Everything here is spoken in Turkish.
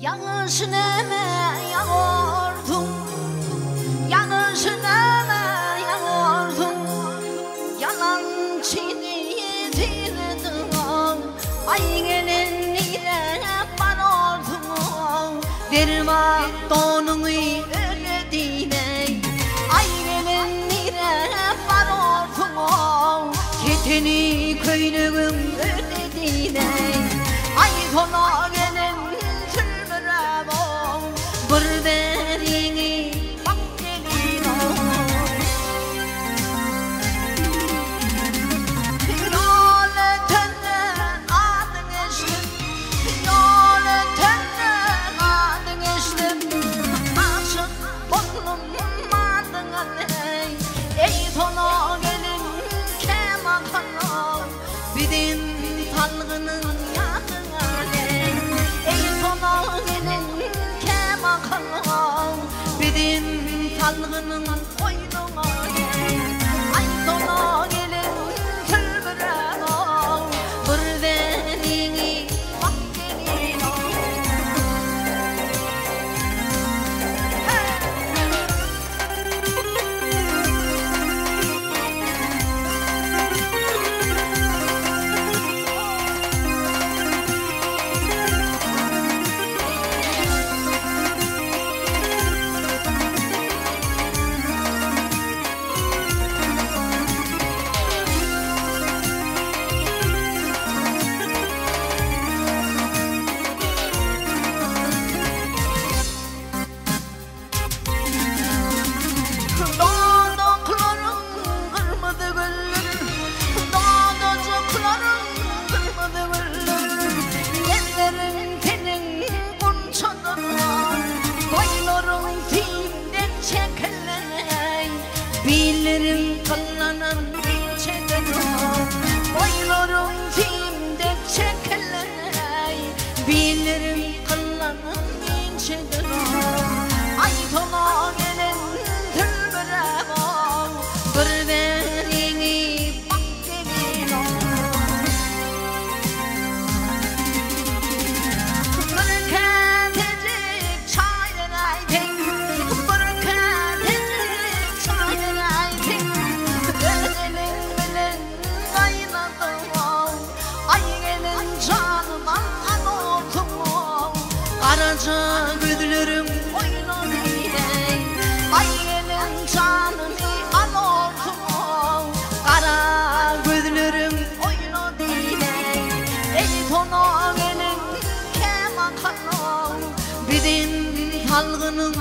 Yanlışına yağordum, yanlışına yağordum, yalancını yedirdim, ay gelenlere banordum, verme donunu öyle diney, ay gelenlere banordum, keteni köylüğüm öyle diney, ay sona gelen Burberini bak gelin Yoletende adın eşlim Yoletende adın eşlim Aşık oldum adın ey Ey sona gelin keman kanım Bidin talgının yadın ey Ey sona gelin Bidin talgının koynuna Ay sona gelin tülbürem Burberini bak gelin Bilirim kallanan ilçeden Boylarım timde çekeler Bilirim kallanan ilçeden Ay tola gelen tülbürem Burberini bak gelin Bırkatecik çaylar ayten Karaca gözlerim oynar ey Ay gelin canımı alordum Kara gözlerim oynar ey Ey tona gelin keman kanım Bidin talgının